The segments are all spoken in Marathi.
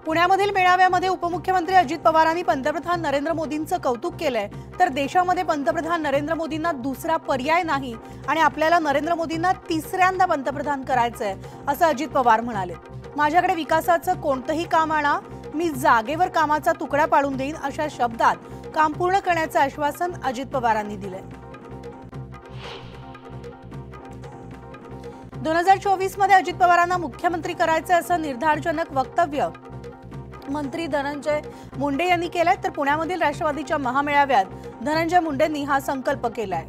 पुण्यामधील मेळाव्यामध्ये उपमुख्यमंत्री अजित पवारांनी पंतप्रधान नरेंद्र मोदींचं कौतुक केलंय। तर देशामध्ये पंतप्रधान नरेंद्र मोदींना दुसरा पर्याय नाही आणि आपल्याला नरेंद्र मोदींना तिसऱ्यांदा पंतप्रधान करायचंय असं अजित पवार म्हणाले। माझ्याकडे विकासाचं कोणतंही काम आणा, मी जागेवर कामाचा तुकडा पाडून देईन अशा शब्दात काम पूर्ण करण्याचं आश्वासन अजित पवारांनी दिलंय। 2024 मध्ये अजित पवारांना मुख्यमंत्री करायचं असं निर्धारजनक वक्तव्य मंत्री धनंजय मुंडे यांनी केलंय। तर पुण्यामधील राष्ट्रवादीच्या महामेळाव्यात धनंजय मुंडेंनी हा संकल्प केलाय।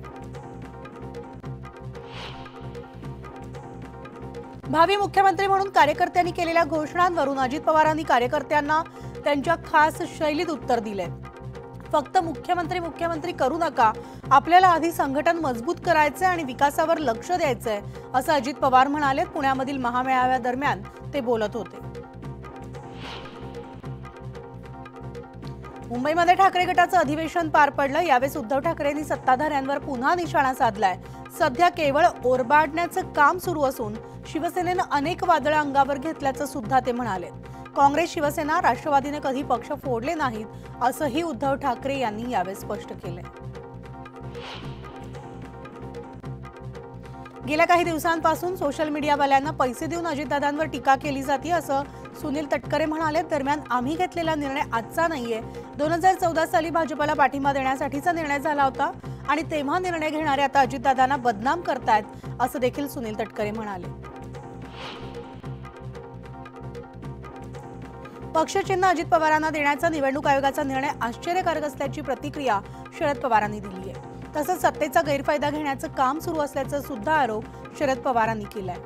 भावी मुख्यमंत्री म्हणून कार्यकर्त्यांनी केलेल्या घोषणांवरून अजित पवारांनी कार्यकर्त्यांना त्यांच्या खास शैलीत उत्तर दिलंय। फक्त मुख्यमंत्री करू नका, आपल्याला आधी संघटन मजबूत करायचंय आणि विकासावर लक्ष द्यायचंय असं अजित पवार म्हणाले। पुण्यामधील महामेळाव्यादरम्यान ते बोलत होते। मुंबईमध्ये ठाकरे गटाचं अधिवेशन पार पडलं। यावेळी उद्धव ठाकरेंनी सत्ताधाऱ्यांवर पुन्हा निशाणा साधलाय। सध्या केवळ ओरबाडण्याचं काम सुरू असून शिवसेनेनं अनेक वादळं अंगावर घेतल्याचं सुद्धा ते म्हणाले। काँग्रेस, शिवसेना, राष्ट्रवादीने कधी पक्ष फोडले नाहीत असंही उद्धव ठाकरे यांनी यावेळी स्पष्ट केलंय। गेल्या काही दिवसांपासून सोशल मीडियावाल्यांना पैसे देऊन अजितदादांवर टीका केली जाते असं सुनील तटकरे म्हणाले। दरम्यान आम्ही घेतलेला निर्णय आजचा नाहीये। 2014 साली भाजपला पाठिंबा देण्यासाठीचा निर्णय झाला होता आणि तेव्हा निर्णय घेणारे आता अजितदादांना बदनाम करतायत असं देखील सुनील तटकरे म्हणाले। पक्षचिन्ह अजित पवारांना देण्याचा निवडणूक आयोगाचा निर्णय आश्चर्यकारक असल्याची प्रतिक्रिया शरद पवारांनी दिली आहे। तसंच सत्तेचा गैरफायदा घेण्याचं काम सुरू असल्याचा सुद्धा आरोप शरद पवारांनी केलाय।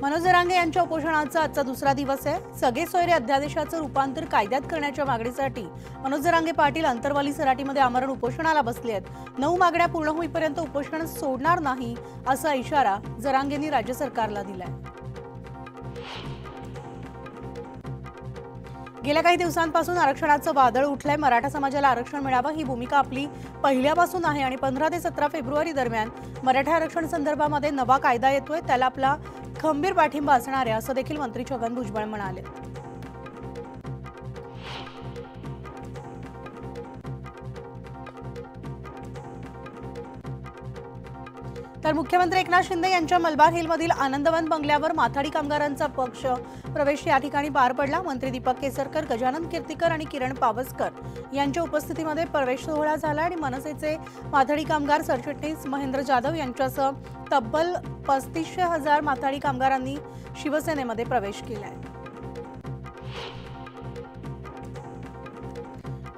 मनोज जरांगे यांच्या उपोषणाचा आजचा दुसरा दिवस आहे। सगळे सोयरे अध्यादेशाचं रूपांतर कायद्यात करण्याच्या मागणीसाठी मनोज जरांगे पाटील अंतरवाली सराटीमध्ये आमरण उपोषणाला बसले आहेत। 9 मागण्या पूर्ण होईपर्यंत उपोषण सोडणार नाही असा इशारा जरांगेंनी राज्य सरकारला दिलाय। गेल्या काही दिवसांपासून आरक्षणाचं वादळ उठलंय। मराठा समाजाला आरक्षण मिळावं ही भूमिका आपली पहिल्यापासून आहे आणि 15 ते 17 फेब्रुवारी दरम्यान मराठा आरक्षण संदर्भामध्ये नवा कायदा येतोय, त्याला आपला खंबीर पाठिंबा असणार आहे असं देखील मंत्री छगन भुजबळ म्हणाले। तर मुख्यमंत्री एकनाथ शिंदे यांच्या मलबार हिलमधील आनंदवन बंगल्यावर माथाडी कामगारांचा पक्ष प्रवेश या ठिकाणी पार पडला। मंत्री दीपक केसरकर, गजानन कीर्तीकर आणि किरण पावसकर यांच्या उपस्थितीमध्ये प्रवेश सोहळा झाला आणि मनसेचे माथाडी कामगार सरचिटणीस महेंद्र जाधव यांच्यासह तब्बल 35,000 माथाडी कामगारांनी शिवसेनेमध्ये प्रवेश केलाय।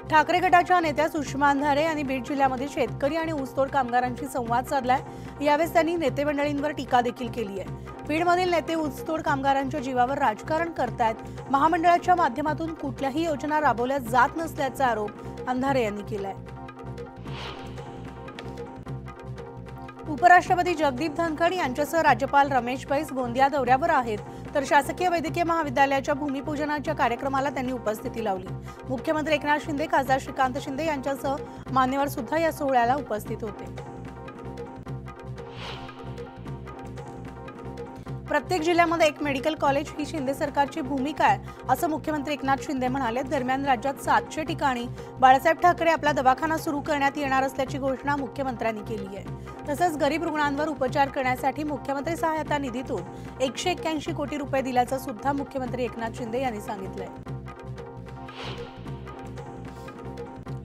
ठाकरे गटाच्या नेत्या सुषमा अंधारे यांनी बीड जिल्ह्यामध्ये शेतकरी आणि ऊसतोड कामगारांशी संवाद साधलाय। यावेळी त्यांनी नेते मंडळींवर टीका देखील केली आहे। बीडमधील नेते ऊसतोड कामगारांच्या जीवावर राजकारण करतायत। महामंडळाच्या माध्यमातून कुठल्याही योजना राबवल्या जात नसल्याचा आरोप अंधारे यांनी केलाय। उपराष्ट्रपती जगदीप धनखड यांच्यासह राज्यपाल रमेश बैस गोंदिया दौऱ्यावर आहेत। तर शासकीय वैद्यकीय महाविद्यालयाच्या भूमिपूजनाच्या कार्यक्रमाला त्यांनी उपस्थिती लावली। मुख्यमंत्री एकनाथ शिंदे, खासदार श्रीकांत शिंदे यांच्यासह मान्यवर सुद्धा या सोहळ्याला उपस्थित होते। प्रत्येक जिल्ह्यामध्ये एक मेडिकल कॉलेज ही शिंदे सरकारची भूमिका आहे असं मुख्यमंत्री एकनाथ शिंदे म्हणाले। दरम्यान राज्यात 700 ठिकाणी बाळासाहेब ठाकरे आपला दवाखाना सुरू करण्यात येणार असल्याची घोषणा मुख्यमंत्र्यांनी केली आहे। तसंच गरीब रुग्णांवर उपचार करण्यासाठी मुख्यमंत्री सहायता निधीतून 181 कोटी रुपये दिल्याचं सुद्धा मुख्यमंत्री एकनाथ शिंदे यांनी सांगितलंय।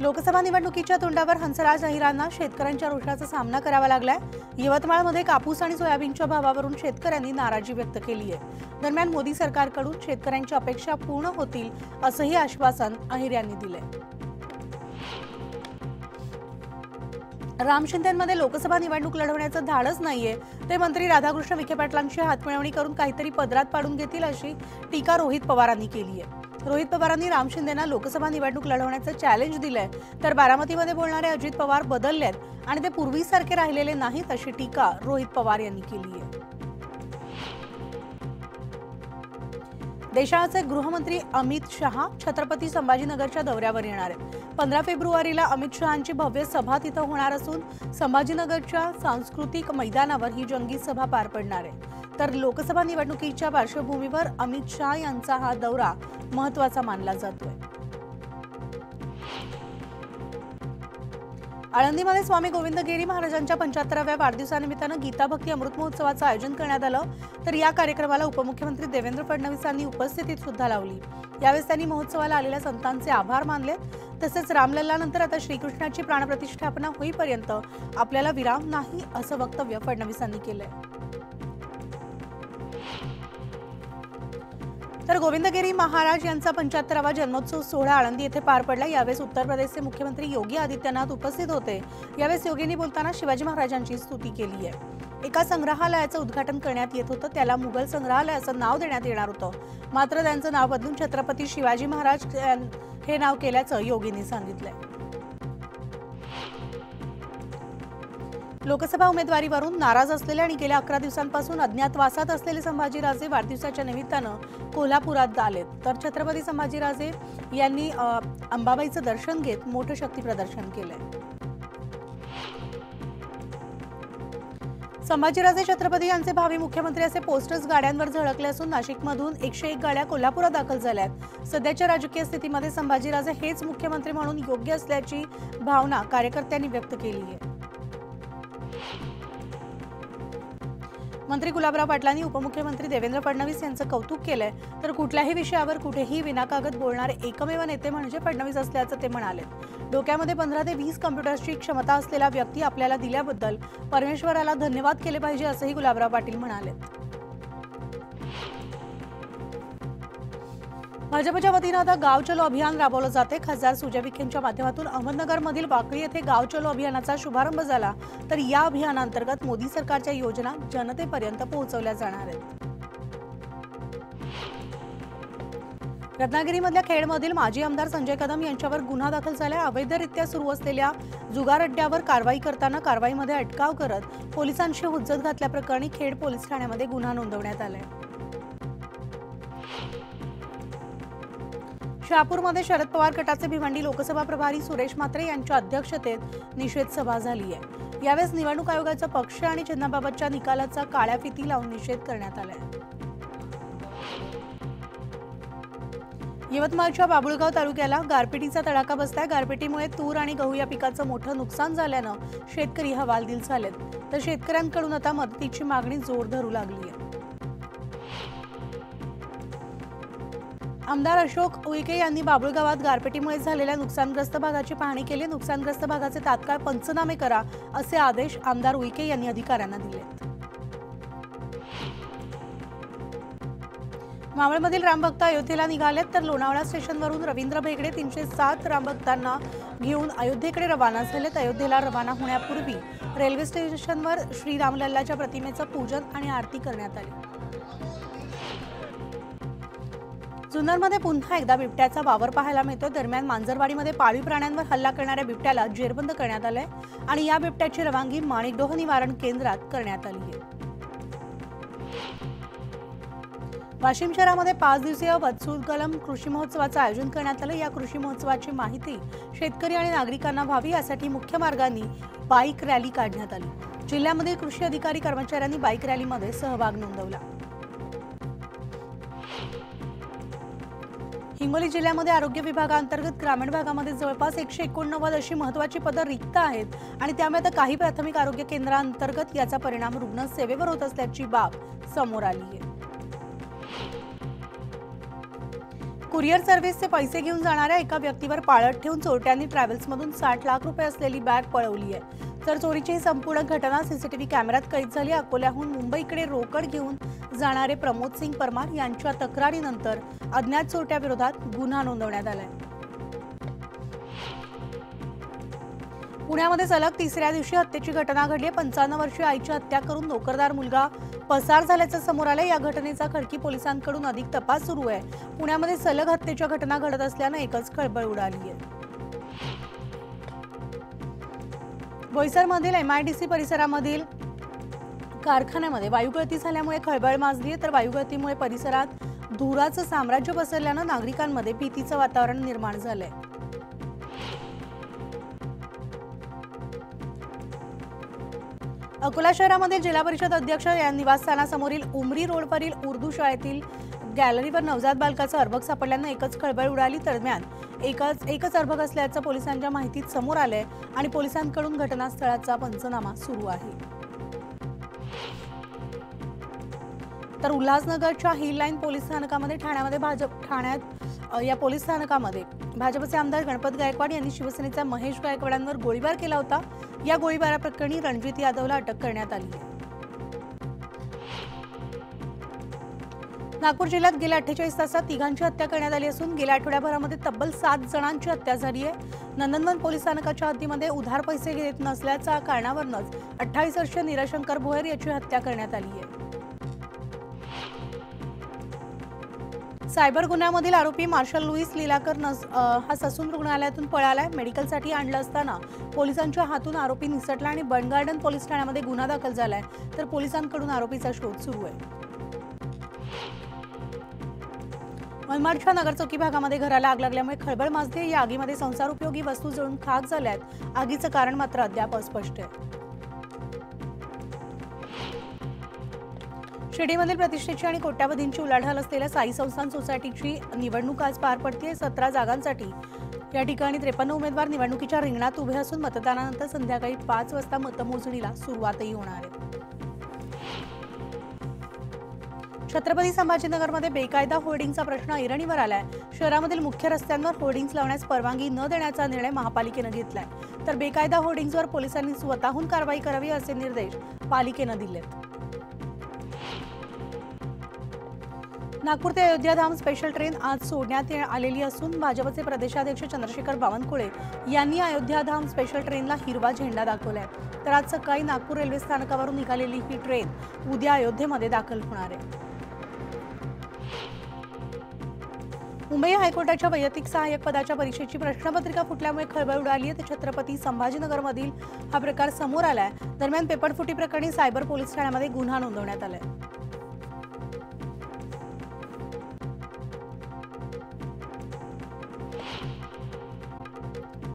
लोकसभा निवडणुकीच्या तोंडावर हंसराज अहिरांना शेतकऱ्यांच्या रोषाचा सामना करावा लागलाय। यवतमाळमध्ये कापूस आणि सोयाबीनच्या भावावरून शेतकऱ्यांनी नाराजी व्यक्त केली आहे। दरम्यान मोदी सरकारकडून शेतकऱ्यांच्या अपेक्षा पूर्ण होतील असंही आश्वासन अहिर यांनी दिलंय। राम शिंदेंमध्ये लोकसभा निवडणूक लढवण्याचं धाडस नाहीये, ते मंत्री राधाकृष्ण विखे पाटलांची हातमिळवणी करून काहीतरी पदरात पाडून घेतील अशी टीका रोहित पवारांनी केली आहे। रोहित पवारांनी राम शिंदेंना लोकसभा निवडणूक लढवण्याचं चॅलेंज दिलंय। तर बारामतीमध्ये बोलणारे अजित पवार बदललेत आणि ते पूर्वीसारखे राहिलेले नाहीत अशी टीका रोहित पवार यांनी केली आहे। देशाचे गृहमंत्री अमित शहा छत्रपती संभाजीनगरच्या दौऱ्यावर येणार आहेत। 15 फेब्रुवारीला अमित शहांची भव्य सभा तिथं होणार असून संभाजीनगरच्या सांस्कृतिक मैदानावर ही जंगी सभा पार पडणार आहे। तर लोकसभा निवडणुकीच्या पार्श्वभूमीवर अमित शहा यांचा हा दौरा महत्त्वाचा मानला जातोय। आळंदीमध्ये स्वामी गोविंदगिरी महाराजांच्या 75व्या वाढदिवसानिमित्तानं गीता भक्ती अमृत महोत्सवाचं आयोजन करण्यात आलं। तर या कार्यक्रमाला उपमुख्यमंत्री देवेंद्र फडणवीस यांनी उपस्थिती सुद्धा लावली। यावेळी त्यांनी महोत्सवाला आलेल्या संतांचे आभार मानले। तसेच रामलल्लानंतर आता श्रीकृष्णाची प्राणप्रतिष्ठापना होईपर्यंत आपल्याला विराम नाही असं वक्तव्य फडणवीसांनी केलंय। तर गोविंदगिरी महाराज यांचा 75वा जन्मोत्सव सोहळा आळंदी येथे पार पडला। यावेळी उत्तर प्रदेशचे मुख्यमंत्री योगी आदित्यनाथ उपस्थित होते। यावेळी योगींनी बोलताना शिवाजी महाराजांची स्तुती केली आहे। एका संग्रहालयाचं उद्घाटन करण्यात येत होतं, त्याला मुघल संग्रहालय असं नाव देण्यात येणार होतं, मात्र त्यांचं नाव बदलून छत्रपती शिवाजी महाराज हे नाव केल्याचं योगींनी सांगितलंय। लोकसभा उमेदवारीवरून नाराज असलेले आणि गेल्या 11 दिवसांपासून अज्ञातवासात असलेले संभाजीराजे वाढदिवसाच्या निमित्तानं कोल्हापुरात आलेत। तर छत्रपती संभाजीराजे यांनी अंबाबाईचं दर्शन घेत मोठं शक्ती प्रदर्शन केलंय। संभाजीराजे छत्रपती यांचे भावी मुख्यमंत्री असे पोस्टर्स गाड्यांवर झळकले असून नाशिकमधून 101 गाड्या कोल्हापुरात दाखल झाल्या आहेत। सध्याच्या राजकीय स्थितीमध्ये संभाजीराजे हेच मुख्यमंत्री म्हणून योग्य असल्याची भावना कार्यकर्त्यांनी व्यक्त केली आहे। मंत्री गुलाबराव पाटलांनी उपमुख्यमंत्री देवेंद्र फडणवीस यांचं कौतुक केलंय। तर कुठल्याही विषयावर कुठेही विनाकागद बोलणारे एकमेव नेते म्हणजे फडणवीस असल्याचं ते म्हणाले। डोक्यामध्ये 15 ते 20 कॉम्प्युटर्सची क्षमता असलेला व्यक्ती आपल्याला दिल्याबद्दल परमेश्वराला धन्यवाद केले पाहिजे असंही गुलाबराव पाटील म्हणाले। भाजपच्या वतीनं आता गाव चलो अभियान राबवलं जाते। खासदार सुजय विखेंच्या माध्यमातून अहमदनगरमधील वाकळी येथे गाव चलो अभियानाचा शुभारंभ झाला। तर या अभियानांतर्गत मोदी सरकारच्या योजना जनतेपर्यंत पोहोचवल्या जाणार आहेत। रत्नागिरीमधल्या खेडमधील माजी आमदार संजय कदम यांच्यावर गुन्हा दाखल झाला। अवैधरित्या सुरू असलेल्या जुगार अड्ड्यावर कारवाई करताना कारवाईमध्ये अटकाव करत पोलिसांशी हुज्जत घातल्याप्रकरणी खेड पोलीस ठाण्यामध्ये गुन्हा नोंदवण्यात आलाय। शहापूरमध्ये शरद पवार गटाचे भिवंडी लोकसभा प्रभारी सुरेश म्हात्रे यांच्या अध्यक्षतेत निषेध सभा झाली आहे। यावेळी निवडणूक आयोगाचा पक्ष आणि चिन्हाबाबतच्या निकालाचा काळ्या फिती लावून निषेध करण्यात आलाय। यवतमाळच्या बाबुळगाव तालुक्याला गारपिटीचा तडाखा बसलाय। गारपिटीमुळे तूर आणि गहू या पिकाचं मोठं नुकसान झाल्यानं शेतकरी हवालदिल झालेत। तर शेतकऱ्यांकडून आता मदतीची मागणी जोर धरू लागली आहे। आमदार अशोक उईके यांनी बाबुळगावात गारपिटीमुळे झालेल्या नुकसानग्रस्त भागाची पाहणी केली। नुकसानग्रस्त भागाचे तात्काळ पंचनामे करा असे आदेश आमदार उईके यांनी अधिकाऱ्यांना दिले। मावळमधील रामभक्त अयोध्येला निघालेत। तर लोणावळा स्टेशनवरून रवींद्र भेगडे 307 रामभक्तांना घेऊन अयोध्येकडे रवाना झालेत। अयोध्येला रवाना होण्यापूर्वी रेल्वे स्टेशनवर श्री रामलल्लाच्या प्रतिमेचं पूजन आणि आरती करण्यात आली। जुन्नरमध्ये पुन्हा एकदा बिबट्याचा वावर पाहायला मिळतो। दरम्यान मांजरवाडीमध्ये पाळीव प्राण्यांवर हल्ला करणाऱ्या बिबट्याला जेरबंद करण्यात आलंय आणि या बिबट्याची रवानगी माणिकडोह निवारण केंद्रात करण्यात आली आहे। वाशिम शहरामध्ये 5 दिवसीय वत्सुगलम कृषी महोत्सवाचं आयोजन करण्यात आलं। या कृषी महोत्सवाची माहिती शेतकरी आणि नागरिकांना व्हावी यासाठी मुख्य मार्गांनी बाईक रॅली काढण्यात आली। जिल्ह्यामधील कृषी अधिकारी कर्मचाऱ्यांनी बाईक रॅलीमध्ये सहभाग नोंदवला। हिंगोली जिल्ह्यामध्ये आरोग्य विभागांतर्गत ग्रामीण भागामध्ये जवळपास 189 अशी महत्त्वाची पदं रिक्त आहेत आणि त्यामुळे आता काही प्राथमिक आरोग्य केंद्रांतर्गत याचा परिणाम रुग्ण सेवेवर होत असल्याची बाब समोर आली आहे। कुरिअर सर्व्हिसचे पैसे घेऊन जाणाऱ्या एका व्यक्तीवर पाळत ठेवून चोरट्यांनी ट्रॅव्हल्समधून 60 लाख रुपये असलेली बॅग पळवली आहे। तर चोरीची ही संपूर्ण घटना सीसीटीव्ही कॅमेऱ्यात कैद झाली। अकोल्याहून मुंबईकडे रोकड घेऊन जाणारे प्रमोद सिंग परमार यांच्या तक्रारीनंतर अज्ञात चोरट्याविरोधात गुन्हा नोंदवण्यात आलाय। पुण्यामध्ये सलग 3ऱ्या दिवशी हत्येची घटना घडली। 55 वर्षीय आईची हत्या करून नोकरदार मुलगा पसार झाल्याचं समोर आलंय। या घटनेचा खडकी पोलिसांकडून अधिक तपास सुरू आहे। पुण्यामध्ये सलग हत्येच्या घटना घडत असल्यानं एकच खळबळ उडाली आहे। बोईसरमधील MIDC परिसरामधील कारखान्यामध्ये वायुगळती झाल्यामुळे खळबळ माजली आहे। तर वायुगळतीमुळे परिसरात धुराचं साम्राज्य पसरल्यानं नागरिकांमध्ये भीतीचं वातावरण निर्माण झालंय। अकोला शहरामध्ये जिल्हा परिषद अध्यक्ष या निवासस्थानासमोरील उमरी रोडवरील उर्दू शाळेतील गॅलरीवर नवजात बालकाचा अर्भक सापडल्यानं एकच खळबळ उडाली. दरम्यान एकच अर्भक असल्याचं पोलिसांच्या माहितीत समोर आलंय आणि पोलिसांकडून घटनास्थळाचा पंचनामा सुरू आहे. तर उल्हासनगरच्या हिल लाईन पोलीस स्थानकामध्ये या पोलीस स्थानकामध्ये भाजपचे आमदार गणपत गायकवाड यांनी शिवसेनेच्या महेश गायकवाडांवर गोळीबार केला होता. या गोळीबाराप्रकरणी रणजित यादवला अटक करण्यात आली आहे. नागपूर जिल्ह्यात गेल्या 48 तासात तिघांची हत्या करण्यात आली असून गेल्या आठवड्याभरामध्ये तब्बल 7 जणांची हत्या झाली आहे. नंदनवन पोलीस स्थानकाच्या हद्दीमध्ये उधार पैसे घेत नसल्याच्या कारणावरूनच 28 वर्षीय निराशंकर भोयर याची हत्या करण्यात आली आहे. सायबर गुन्ह्यामधील आरोपी मार्शल लुईस लिलाकर हा ससून रुग्णालयातून पळालाय. मेडिकलसाठी आणलं असताना पोलिसांच्या हातून आरोपी निसटला आणि बर्नगार्डन पोलीस ठाण्यामध्ये गुन्हा दाखल झालाय. तर पोलिसांकडून आरोपीचा शोध सुरू आहे. मनमाडच्या नगरचौकी भागामध्ये घराला आग लागल्यामुळे खळबळ माजते. या आगीमध्ये संसार उपयोगी वस्तू जळून खाक झाल्यात. आगीचं कारण मात्र अद्याप अस्पष्ट आहे. शिर्डीमधील प्रतिष्ठेची आणि कोट्यावधींची उलाढाल असलेल्या साई संस्थान सोसायटीची निवडणूक आज पार पडते. 17 जागांसाठी या ठिकाणी 53 उमेदवार निवडणुकीच्या रिंगणात उभे असून मतदानानंतर संध्याकाळी 5 वाजता मतमोजणीला सुरुवातही होणार आहे. छत्रपती संभाजीनगरमध्ये बेकायदा होर्डिंगचा प्रश्न ऐरणीवर आलाय. शहरामधील मुख्य रस्त्यांवर होर्डिंग्ज लावण्यास परवानगी न देण्याचा निर्णय महापालिकेनं घेतलाय. तर बेकायदा होर्डिंग्जवर पोलिसांनी स्वतःहून कारवाई करावी असे निर्देश पालिकेनं दिलेत. नागपूर ते अयोध्याधाम स्पेशल ट्रेन आज सोडण्यात आलेली असून भाजपचे प्रदेशाध्यक्ष चंद्रशेखर बावनकुळे यांनी अयोध्याधाम स्पेशल ट्रेनला हिरवा झेंडा दाखवलाय. तर आज सकाळी नागपूर रेल्वे स्थानकावरून निघालेली ही ट्रेन उद्या अयोध्येमध्ये दाखल होणार आहे. मुंबई हायकोर्टाच्या वैयक्तिक सहाय्यक पदाच्या परीक्षेची प्रश्नपत्रिका फुटल्यामुळे खळबळ उडाली आहे. तर छत्रपती संभाजीनगरमधील हा प्रकार समोर आलाय. दरम्यान पेपरफुटी प्रकरणी सायबर पोलीस ठाण्यामध्ये गुन्हा नोंदवण्यात आलाय.